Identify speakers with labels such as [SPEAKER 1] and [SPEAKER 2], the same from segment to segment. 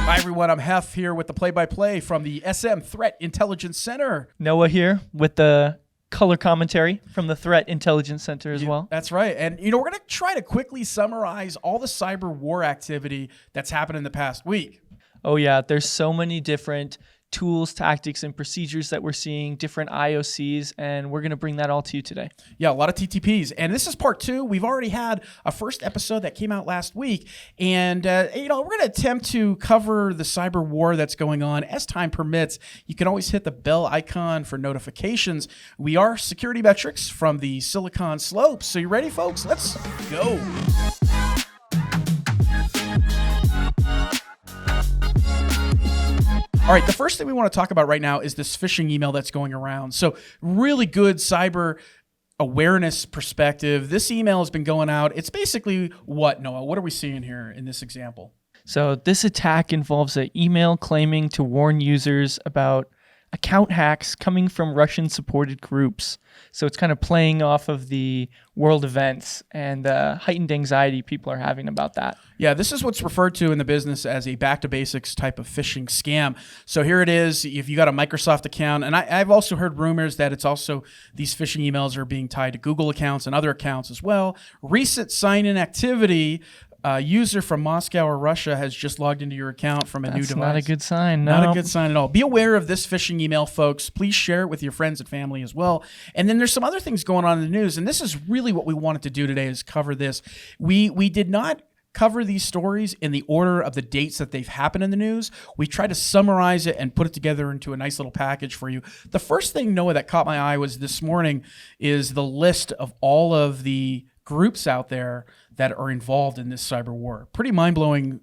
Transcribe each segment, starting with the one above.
[SPEAKER 1] Hi, everyone. I'm Heff here with the play-by-play from the SM Threat Intelligence Center.
[SPEAKER 2] Noah here with the color commentary from the Threat Intelligence Center as well.
[SPEAKER 1] That's right. And, we're going to try to quickly summarize all the cyber war activity that's happened in the past week.
[SPEAKER 2] Oh, yeah. There's so many different tools, tactics, and procedures that we're seeing, different IOCs, and we're going to bring that all to you today.
[SPEAKER 1] Yeah, a lot of TTPs. And this is part 2. We've already had a first episode that came out last week. And, we're going to attempt to cover the cyber war that's going on as time permits. You can always hit the bell icon for notifications. We are SecurityMetrics from the Silicon Slopes. So you ready, folks? Let's go. All right, the first thing we want to talk about right now is this phishing email that's going around. So really good cyber awareness perspective. This email has been going out. It's basically what, Noah? What are we seeing here in this example?
[SPEAKER 2] So this attack involves an email claiming to warn users about account hacks coming from Russian-supported groups. So it's kind of playing off of the world events and the heightened anxiety people are having about that.
[SPEAKER 1] Yeah, this is what's referred to in the business as a back-to-basics type of phishing scam. So here it is. If you got a Microsoft account, and I've also heard rumors that it's also these phishing emails are being tied to Google accounts and other accounts as well. Recent sign-in activity. A user from Moscow or Russia has just logged into your account from a new device.
[SPEAKER 2] That's not a good sign. No.
[SPEAKER 1] Not a good sign at all. Be aware of this phishing email, folks. Please share it with your friends and family as well. And then there's some other things going on in the news, and this is really what we wanted to do today is cover this. We did not cover these stories in the order of the dates that they've happened in the news. We tried to summarize it and put it together into a nice little package for you. The first thing, Noah, that caught my eye was this morning is the list of all of the groups out there that are involved in this cyber war. Pretty mind-blowing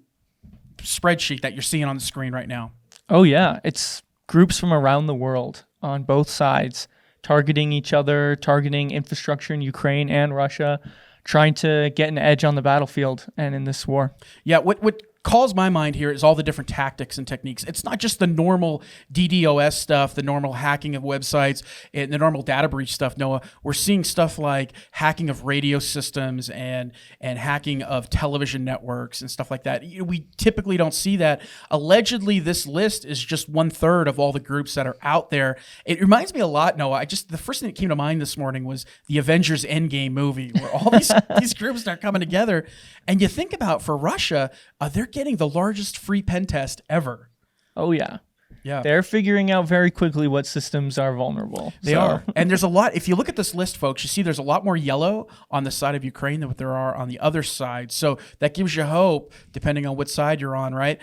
[SPEAKER 1] spreadsheet that you're seeing on the screen right now.
[SPEAKER 2] Oh, yeah. It's groups from around the world on both sides, targeting each other, targeting infrastructure in Ukraine and Russia, trying to get an edge on the battlefield and in this war.
[SPEAKER 1] Yeah, what calls my mind here is all the different tactics and techniques. It's not just the normal DDoS stuff, the normal hacking of websites, and the normal data breach stuff, Noah. We're seeing stuff like hacking of radio systems and hacking of television networks and stuff like that. We typically don't see that. Allegedly, this list is just 1/3 of all the groups that are out there. It reminds me a lot, Noah. The first thing that came to mind this morning was the Avengers Endgame movie, where all these groups start coming together. And you think about, for Russia, they're getting the largest free pen test ever.
[SPEAKER 2] Oh, yeah.
[SPEAKER 1] Yeah.
[SPEAKER 2] They're figuring out very quickly what systems are vulnerable.
[SPEAKER 1] They are. And there's a lot. If you look at this list, folks, you see there's a lot more yellow on the side of Ukraine than what there are on the other side. So that gives you hope, depending on what side you're on, right?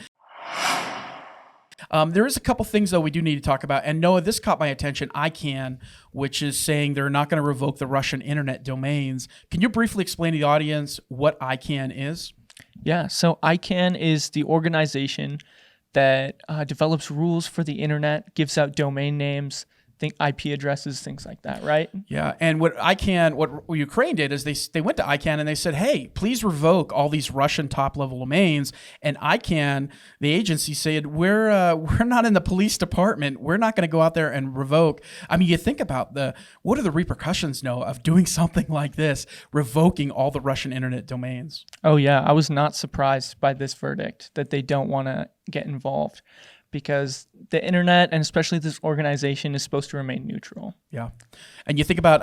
[SPEAKER 1] There is a couple things, though, we do need to talk about. And Noah, this caught my attention, ICANN, which is saying they're not going to revoke the Russian internet domains. Can you briefly explain to the audience what ICANN is?
[SPEAKER 2] Yeah, so ICANN is the organization that develops rules for the internet, gives out domain names, IP addresses, things like that, right?
[SPEAKER 1] Yeah, and what Ukraine did is they went to ICANN and they said, hey, please revoke all these Russian top-level domains. And ICANN, the agency, said, we're not in the police department. We're not going to go out there and revoke. I mean, you think about what are the repercussions, Noah, of doing something like this, revoking all the Russian internet domains?
[SPEAKER 2] Oh, yeah. I was not surprised by this verdict that they don't want to get involved, because the internet, and especially this organization, is supposed to remain neutral.
[SPEAKER 1] Yeah. And you think about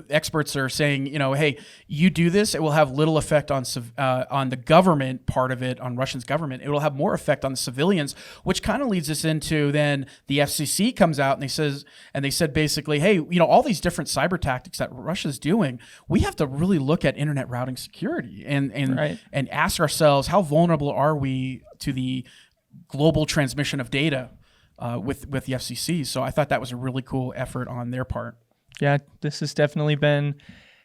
[SPEAKER 1] experts are saying, hey, you do this, it will have little effect on the government part of it, on Russia's government. It will have more effect on the civilians, which kind of leads us into then the FCC comes out and they said basically, hey, all these different cyber tactics that Russia's doing, we have to really look at internet routing security and ask ourselves, how vulnerable are we to the global transmission of data with the FCC. So I thought that was a really cool effort on their part.
[SPEAKER 2] Yeah, this has definitely been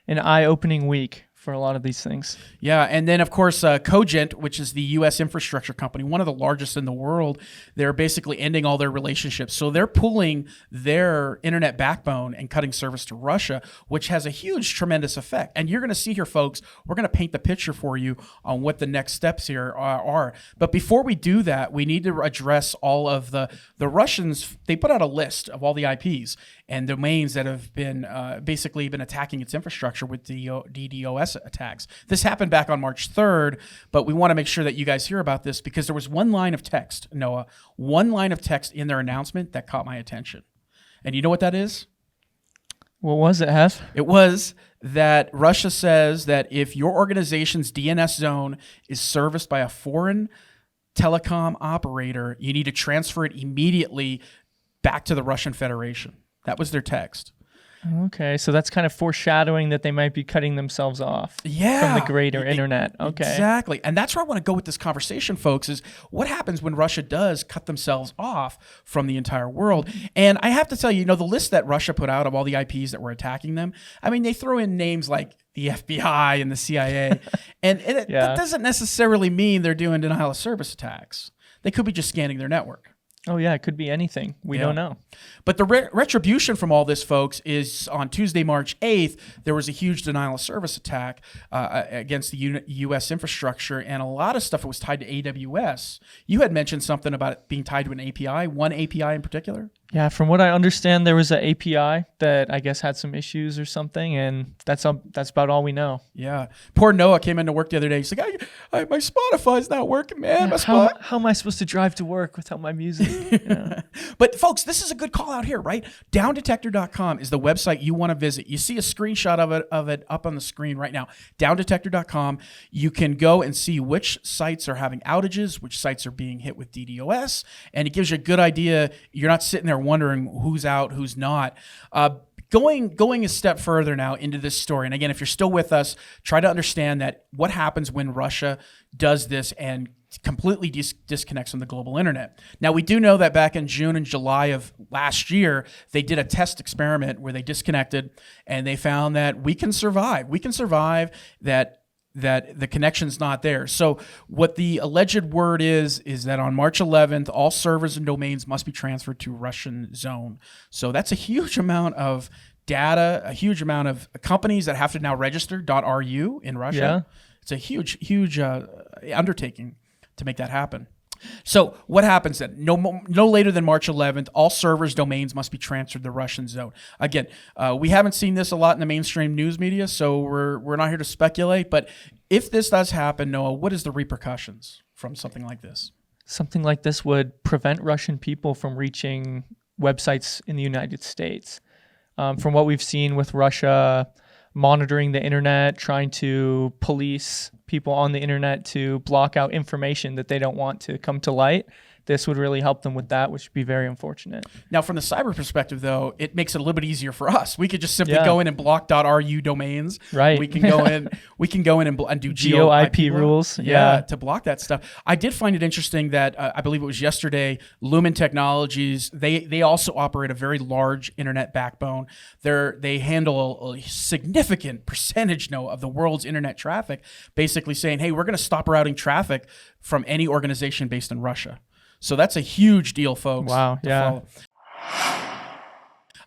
[SPEAKER 2] an eye-opening week for a lot of these things.
[SPEAKER 1] Yeah, and then of course Cogent, which is the U.S. infrastructure company, one of the largest in the world, they're basically ending all their relationships. So they're pulling their internet backbone and cutting service to Russia, which has a huge, tremendous effect. And you're going to see here, folks, we're going to paint the picture for you on what the next steps here are. But before we do that, we need to address all of the Russians. They put out a list of all the IPs and domains that have been basically been attacking its infrastructure with the DDoS DDoS attacks. This happened back on March 3rd, but we want to make sure that you guys hear about this because there was one line of text, Noah, one line of text in their announcement that caught my attention. And you know what that is?
[SPEAKER 2] What was it, Heff?
[SPEAKER 1] It was that Russia says that if your organization's DNS zone is serviced by a foreign telecom operator, you need to transfer it immediately back to the Russian Federation. That was their text.
[SPEAKER 2] Okay, so that's kind of foreshadowing that they might be cutting themselves off from the greater internet. Okay.
[SPEAKER 1] Exactly. And that's where I want to go with this conversation, folks, is what happens when Russia does cut themselves off from the entire world. And I have to tell you, the list that Russia put out of all the IPs that were attacking them, I mean, they throw in names like the FBI and the CIA. and that doesn't necessarily mean they're doing denial of service attacks. They could be just scanning their network.
[SPEAKER 2] Oh, yeah, it could be anything. We don't know.
[SPEAKER 1] But the retribution from all this, folks, is on Tuesday, March 8th, there was a huge denial of service attack against the U.S. infrastructure, and a lot of stuff was tied to AWS. You had mentioned something about it being tied to an API, one API in particular?
[SPEAKER 2] Yeah, from what I understand, there was an API that I guess had some issues or something, and that's about all we know.
[SPEAKER 1] Yeah. Poor Noah came into work the other day. He's like, my Spotify's not working, man.
[SPEAKER 2] Yeah, how am I supposed to drive to work without my music? Yeah.
[SPEAKER 1] But folks, this is a good call out here, right? Downdetector.com is the website you want to visit. You see a screenshot of it up on the screen right now. Downdetector.com. You can go and see which sites are having outages, which sites are being hit with DDoS, and it gives you a good idea. You're not sitting there wondering who's out, who's not. Going a step further now into this story, and again, if you're still with us, try to understand that what happens when Russia does this and completely disconnects from the global internet. Now, we do know that back in June and July of last year, they did a test experiment where they disconnected, and they found that we can survive. We can survive that the connection's not there. So what the alleged word is that on March 11th, all servers and domains must be transferred to Russian zone. So that's a huge amount of data, a huge amount of companies that have to now register .ru in Russia. Yeah. It's a huge undertaking to make that happen. So what happens then? No later than March 11th, all servers, domains must be transferred to the Russian zone. Again, we haven't seen this a lot in the mainstream news media, so we're not here to speculate. But if this does happen, Noah, what is the repercussions from something like this?
[SPEAKER 2] Something like this would prevent Russian people from reaching websites in the United States. From what we've seen with Russia monitoring the internet, trying to police people on the internet to block out information that they don't want to come to light, this would really help them with that, which would be very unfortunate. Now,
[SPEAKER 1] from the cyber perspective, though, it makes it a little bit easier for us. We could just simply go in and block .ru domains.
[SPEAKER 2] Right.
[SPEAKER 1] We can go in. We can go in and do
[SPEAKER 2] GeoIP rules. Yeah,
[SPEAKER 1] to block that stuff. I did find it interesting that I believe it was yesterday, Lumen Technologies. They also operate a very large internet backbone. They handle a significant percentage now of the world's internet traffic. Basically saying, hey, we're going to stop routing traffic from any organization based in Russia. So that's a huge deal, folks.
[SPEAKER 2] Wow, yeah.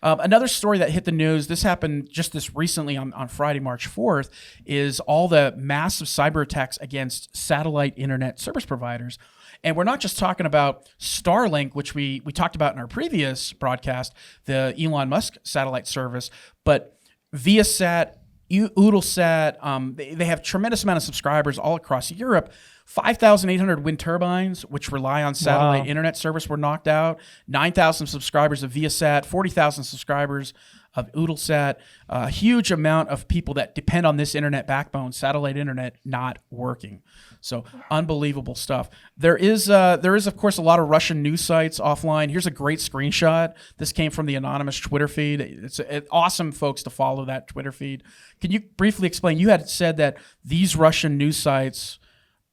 [SPEAKER 1] Another story that hit the news, this happened just this recently on Friday, March 4th, is all the massive cyber attacks against satellite internet service providers. And we're not just talking about Starlink, which we talked about in our previous broadcast, the Elon Musk satellite service, but Viasat, Eutelsat, they have tremendous amount of subscribers all across Europe. 5,800 wind turbines, which rely on satellite internet service, were knocked out. 9,000 subscribers of Viasat, 40,000 subscribers of Eutelsat. A huge amount of people that depend on this internet backbone, satellite internet, not working. So unbelievable stuff. There is of course a lot of Russian news sites offline. Here's a great screenshot. This came from the anonymous Twitter feed. It's awesome, folks, to follow that Twitter feed. Can you briefly explain? You had said that these Russian news sites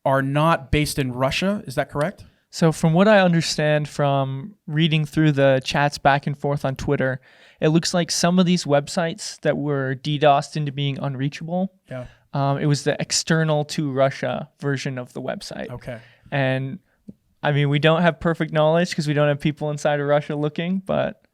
[SPEAKER 1] are not based in Russia. Is that correct?
[SPEAKER 2] So from what I understand from reading through the chats back and forth on Twitter, it looks like some of these websites that were DDoSed into being unreachable, it was the external to Russia version of the website.
[SPEAKER 1] Okay.
[SPEAKER 2] And I mean, we don't have perfect knowledge because we don't have people inside of Russia looking, but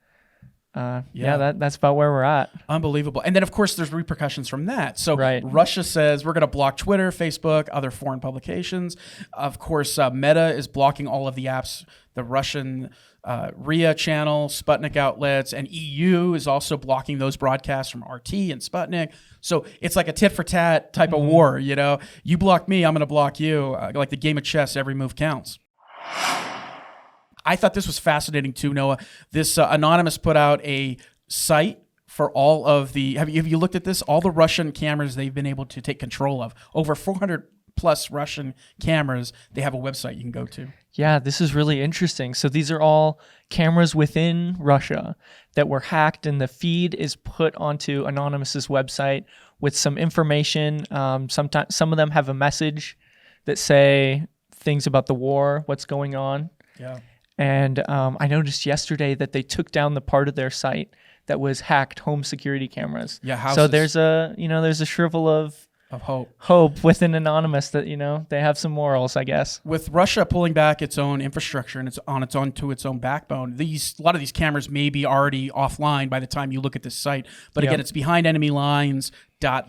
[SPEAKER 2] That's about where we're at.
[SPEAKER 1] Unbelievable. And then, of course, there's repercussions from that. So
[SPEAKER 2] Right.
[SPEAKER 1] Russia says we're going to block Twitter, Facebook, other foreign publications. Of course, Meta is blocking all of the apps, the Russian RIA channel, Sputnik outlets, and EU is also blocking those broadcasts from RT and Sputnik. So it's like a tit for tat type of war, you know. You block me, I'm going to block you. Like the game of chess, every move counts. I thought this was fascinating too, Noah. This Anonymous put out a site for all of the, have you looked at this? All the Russian cameras they've been able to take control of. Over 400 plus Russian cameras, they have a website you can go to.
[SPEAKER 2] Yeah, this is really interesting. So these are all cameras within Russia that were hacked, and the feed is put onto Anonymous's website with some information. Sometimes some of them have a message that say things about the war, what's going on.
[SPEAKER 1] Yeah.
[SPEAKER 2] And I noticed yesterday that they took down the part of their site that was hacked home security cameras.
[SPEAKER 1] Yeah, houses.
[SPEAKER 2] So there's a shrivel of hope within Anonymous that, they have some morals, I guess.
[SPEAKER 1] With Russia pulling back its own infrastructure and its own backbone, a lot of these cameras may be already offline by the time you look at this site. But again, it's behind enemy lines.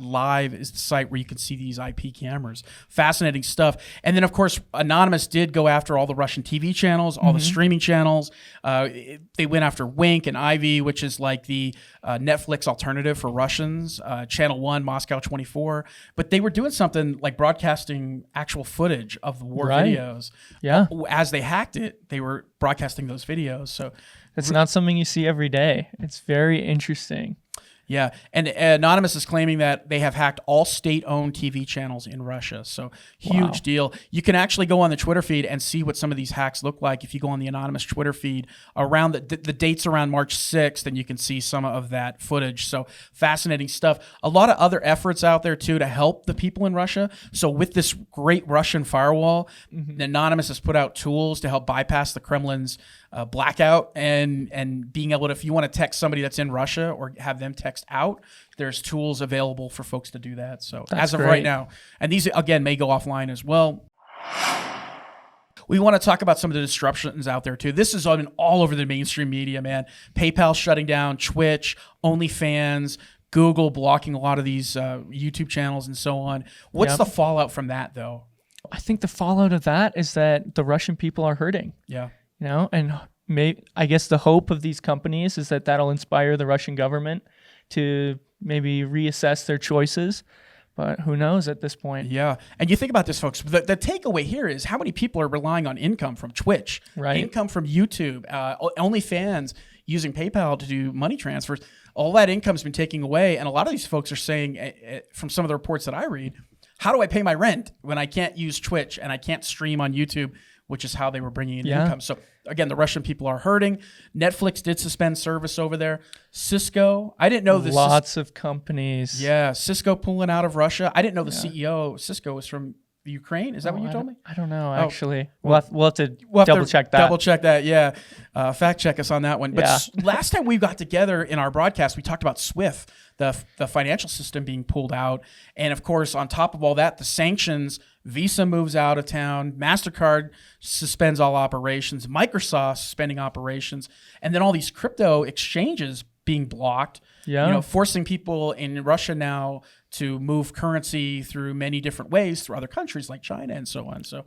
[SPEAKER 1] .live is the site where you can see these IP cameras. Fascinating stuff. And then, of course, Anonymous did go after all the Russian TV channels, all the streaming channels. They went after Wink and Ivy, which is like the Netflix alternative for Russians, Channel 1, Moscow 24. But they were doing something like broadcasting actual footage of the war videos.
[SPEAKER 2] Yeah.
[SPEAKER 1] As they hacked it, they were broadcasting those videos. So
[SPEAKER 2] it's not something you see every day. It's very interesting.
[SPEAKER 1] Yeah, and Anonymous is claiming that they have hacked all state-owned TV channels in Russia. So huge deal. You can actually go on the Twitter feed and see what some of these hacks look like. If you go on the Anonymous Twitter feed around the dates around March 6th, and you can see some of that footage. So fascinating stuff. A lot of other efforts out there too to help the people in Russia. So with this great Russian firewall, Anonymous has put out tools to help bypass the Kremlin's blackout and being able to, if you want to text somebody that's in Russia or have them text out, there's tools available for folks to do that. So as of right now, and these again may go offline as well. We want to talk about some of the disruptions out there too. This is all over the mainstream media, man. PayPal shutting down, Twitch, OnlyFans, Google blocking a lot of these YouTube channels and so on. What's the fallout from that though?
[SPEAKER 2] I think the fallout of that is that the Russian people are hurting.
[SPEAKER 1] Yeah.
[SPEAKER 2] And I guess the hope of these companies is that that'll inspire the Russian government to maybe reassess their choices. But who knows at this point?
[SPEAKER 1] Yeah. And you think about this, folks. The takeaway here is how many people are relying on income from Twitch, income from YouTube, OnlyFans, using PayPal to do money transfers. All that income's been taken away. And a lot of these folks are saying, from some of the reports that I read, how do I pay my rent when I can't use Twitch and I can't stream on YouTube, which is how they were bringing in income. So again, the Russian people are hurting. Netflix did suspend service over there. Cisco, I didn't know this.
[SPEAKER 2] Lots of companies.
[SPEAKER 1] Yeah, Cisco pulling out of Russia. I didn't know the CEO of Cisco was from Ukraine. Is that what you told me?
[SPEAKER 2] I don't know, actually. We'll have to double check that.
[SPEAKER 1] Double check that, yeah. Fact check us on that one. But last time we got together in our broadcast, we talked about SWIFT, the financial system being pulled out. And of course, on top of all that, the sanctions, Visa moves out of town, MasterCard suspends all operations, Microsoft suspending operations, and then all these crypto exchanges being blocked, forcing people in Russia now to move currency through many different ways through other countries like China and so on. So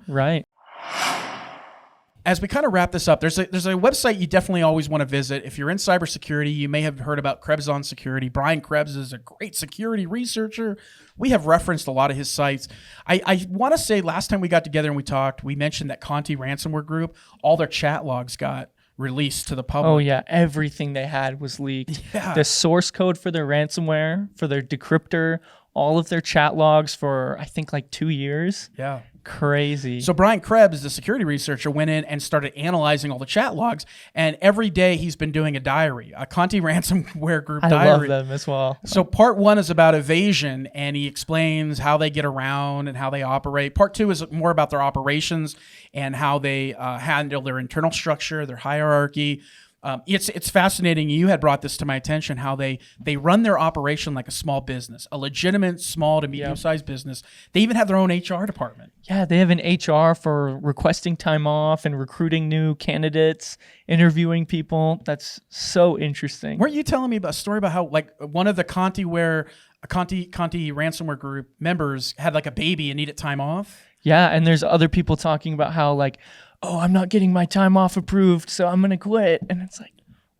[SPEAKER 1] as we kind of wrap this up, there's a website you definitely always want to visit. If you're in cybersecurity, you may have heard about Krebs on Security. Brian Krebs is a great security researcher. We have referenced a lot of his sites. I want to say last time we got together and we talked, we mentioned that Conti ransomware group, all their chat logs got released to the public.
[SPEAKER 2] Oh yeah, everything they had was leaked. Yeah. The source code for their ransomware, for their decryptor, all of their chat logs for I think like 2 years.
[SPEAKER 1] Yeah.
[SPEAKER 2] Crazy.
[SPEAKER 1] So Brian Krebs, the security researcher, went in and started analyzing all the chat logs. And every day he's been doing a diary, a Conti ransomware group diary.
[SPEAKER 2] I love them as well.
[SPEAKER 1] So part 1 is about evasion, and he explains how they get around and how they operate. Part 2 is more about their operations and how they handle their internal structure, their hierarchy. It's fascinating. You had brought this to my attention, how they run their operation like a small business, a legitimate small to medium-sized business. They even have their own HR department.
[SPEAKER 2] Yeah, they have an HR for requesting time off and recruiting new candidates, interviewing people. That's so interesting.
[SPEAKER 1] Weren't you telling me about a story about how like one of the Conti ransomware group members had like a baby and needed time off?
[SPEAKER 2] Yeah, and there's other people talking about how like, oh, I'm not getting my time off approved, so I'm going to quit. And it's like,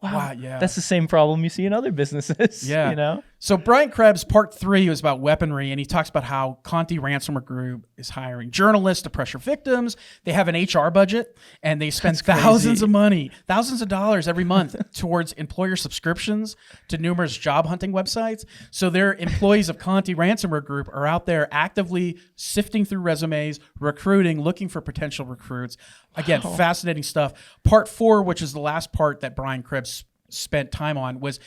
[SPEAKER 2] wow,
[SPEAKER 1] yeah.
[SPEAKER 2] That's the same problem you see in other businesses.
[SPEAKER 1] Yeah.
[SPEAKER 2] You know?
[SPEAKER 1] So Brian Krebs, part 3 was about weaponry, and he talks about how Conti Ransomware Group is hiring journalists to pressure victims. They have an HR budget, and they spend thousands of dollars every month towards employer subscriptions to numerous job hunting websites. So their employees of Conti Ransomware Group are out there actively sifting through resumes, recruiting, looking for potential recruits. Again, fascinating stuff. Part 4, which is the last part that Brian Krebs spent time on, was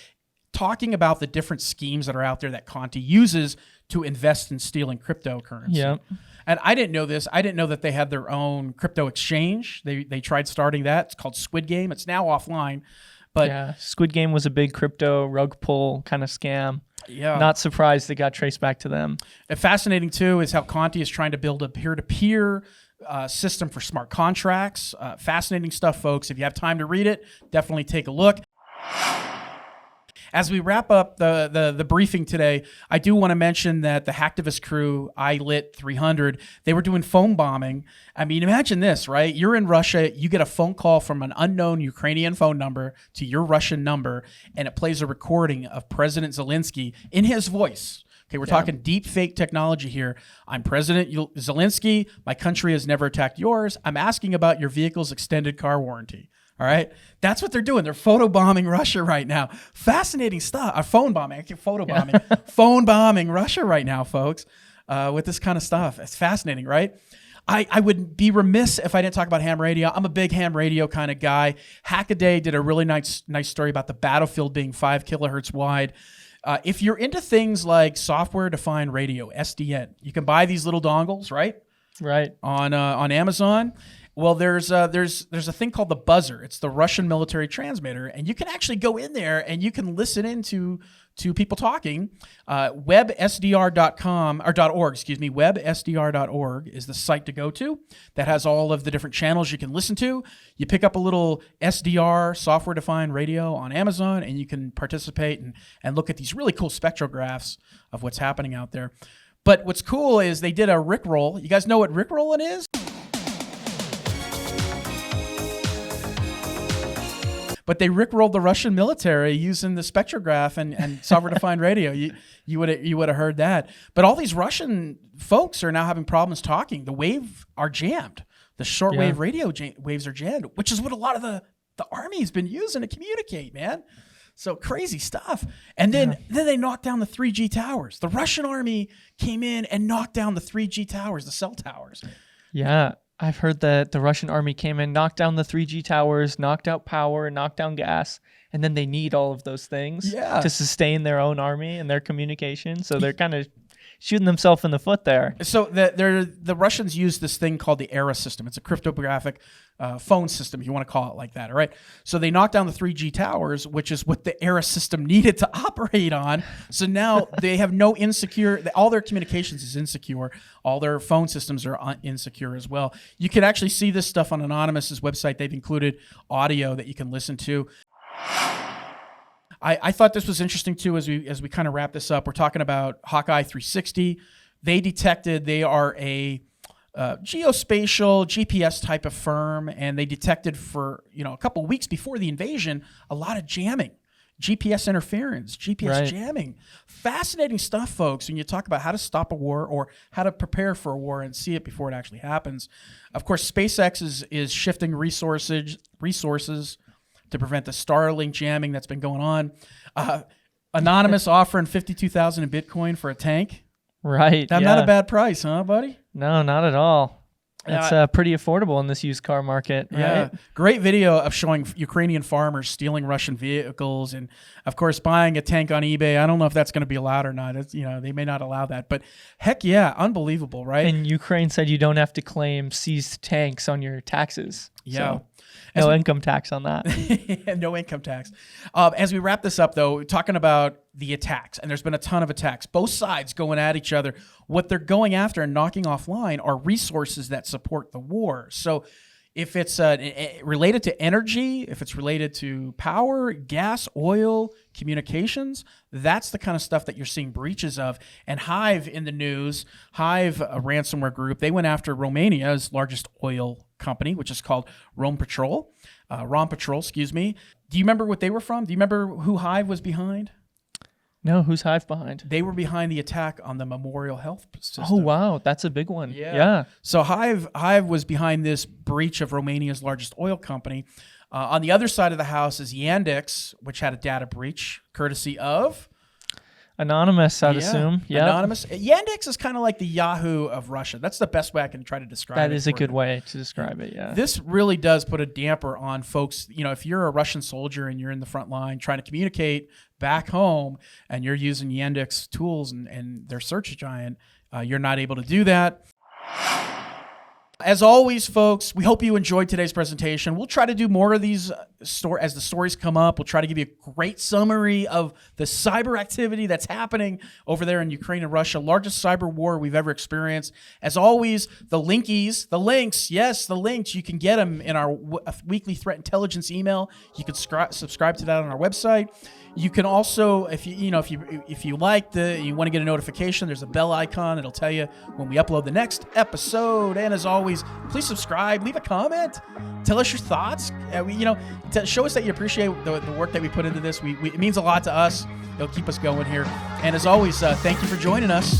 [SPEAKER 1] talking about the different schemes that are out there that Conti uses to invest in stealing cryptocurrency.
[SPEAKER 2] Yeah.
[SPEAKER 1] And I didn't know this. I didn't know that they had their own crypto exchange. They tried starting that. It's called Squid Game. It's now offline. But
[SPEAKER 2] yeah, Squid Game was a big crypto rug pull kind of scam.
[SPEAKER 1] Yeah.
[SPEAKER 2] Not surprised it got traced back to them.
[SPEAKER 1] And fascinating, too, is how Conti is trying to build a peer-to-peer system for smart contracts. Fascinating stuff, folks. If you have time to read it, definitely take a look. As we wrap up the briefing today, I do want to mention that the hacktivist crew, iLit 300, they were doing phone bombing. I mean, imagine this, right? You're in Russia, you get a phone call from an unknown Ukrainian phone number to your Russian number, and it plays a recording of President Zelensky in his voice. Okay, we're talking deep fake technology here. I'm President Zelensky. My country has never attacked yours. I'm asking about your vehicle's extended car warranty. All right, that's what they're doing. They're photobombing Russia right now. Fascinating stuff. Phone bombing. I keep photobombing. Phone bombing Russia right now, folks, with this kind of stuff. It's fascinating, right? I would be remiss if I didn't talk about ham radio. I'm a big ham radio kind of guy. Hackaday did a really nice story about the battlefield being 5 kilohertz wide. If you're into things like software-defined radio, SDN, you can buy these little dongles, right?
[SPEAKER 2] Right.
[SPEAKER 1] On Amazon. Well, there's a thing called the buzzer. It's the Russian military transmitter, and you can actually go in there and you can listen into people talking. WebSDR.com or .org, excuse me. WebSDR.org is the site to go to that has all of the different channels you can listen to. You pick up a little SDR, software-defined radio, on Amazon, and you can participate and look at these really cool spectrographs of what's happening out there. But what's cool is they did a Rickroll. You guys know what Rickrolling is? But they rickrolled the Russian military using the spectrograph and software-defined radio. You would have heard that. But all these Russian folks are now having problems talking. The wave are jammed. The shortwave radio waves are jammed, which is what a lot of the Army's been using to communicate, man. So crazy stuff. And then they knocked down the 3G towers. The Russian Army came in and knocked down the 3G towers, the cell towers.
[SPEAKER 2] Yeah. I've heard that the Russian army came in, knocked down the 3G towers, knocked out power, knocked down gas, and then they need all of those things to sustain their own army and their communication. So they're kind of shooting themselves in the foot there. So
[SPEAKER 1] the Russians use this thing called the ERA system. It's a cryptographic phone system, if you want to call it like that, all right? So they knocked down the 3G towers, which is what the ERA system needed to operate on. So now they have no all their communications is insecure. All their phone systems are insecure as well. You can actually see this stuff on Anonymous's website. They've included audio that you can listen to. I thought this was interesting too as we kind of wrap this up. We're talking about Hawkeye 360. They detected they are a geospatial GPS type of firm, and they detected for a couple of weeks before the invasion a lot of jamming, GPS interference, GPS jamming. Fascinating stuff, folks, when you talk about how to stop a war or how to prepare for a war and see it before it actually happens. Of course, SpaceX is shifting resources to prevent the Starlink jamming that's been going on. Anonymous offering $52,000 in Bitcoin for a tank.
[SPEAKER 2] Right.
[SPEAKER 1] Not a bad price, huh, buddy?
[SPEAKER 2] No, not at all. It's pretty affordable in this used car market, right?
[SPEAKER 1] Yeah. Great video of showing Ukrainian farmers stealing Russian vehicles and, of course, buying a tank on eBay. I don't know if that's going to be allowed or not. It's, they may not allow that. But heck yeah, unbelievable, right?
[SPEAKER 2] And Ukraine said you don't have to claim seized tanks on your taxes.
[SPEAKER 1] Yeah.
[SPEAKER 2] So, no income tax on that.
[SPEAKER 1] No income tax. As we wrap this up, though, talking about the attacks, and there's been a ton of attacks, both sides going at each other. What they're going after and knocking offline are resources that support the war. So if it's related to energy, if it's related to power, gas, oil, communications, that's the kind of stuff that you're seeing breaches of. And Hive in the news, Hive, a ransomware group, they went after Romania's largest oil company, which is called Rompetrol, excuse me. Do you remember what they were from? Do you remember who Hive was behind?
[SPEAKER 2] No, who's Hive behind?
[SPEAKER 1] They were behind the attack on the Memorial Health system.
[SPEAKER 2] Oh, wow. That's a big one. Yeah.
[SPEAKER 1] So Hive was behind this breach of Romania's largest oil company. On the other side of the house is Yandex, which had a data breach courtesy of
[SPEAKER 2] Anonymous, I'd assume. Yeah.
[SPEAKER 1] Anonymous. Yandex is kind of like the Yahoo of Russia. That's the best way I can try to describe it.
[SPEAKER 2] That is a good way to describe it, yeah.
[SPEAKER 1] This really does put a damper on folks. You know, if you're a Russian soldier and you're in the front line trying to communicate back home and you're using Yandex tools and their search giant, you're not able to do that. As always, folks, we hope you enjoyed today's presentation. We'll try to do more of these as the stories come up. We'll try to give you a great summary of the cyber activity that's happening over there in Ukraine and Russia, largest cyber war we've ever experienced. As always, the links, you can get them in our weekly threat intelligence email. You can subscribe to that on our website. You can also, if you want to get a notification, there's a bell icon. It'll tell you when we upload the next episode. And as always, please subscribe, leave a comment, tell us your thoughts. Show us that you appreciate the work that we put into this. It means a lot to us. It'll keep us going here. And as always, thank you for joining us.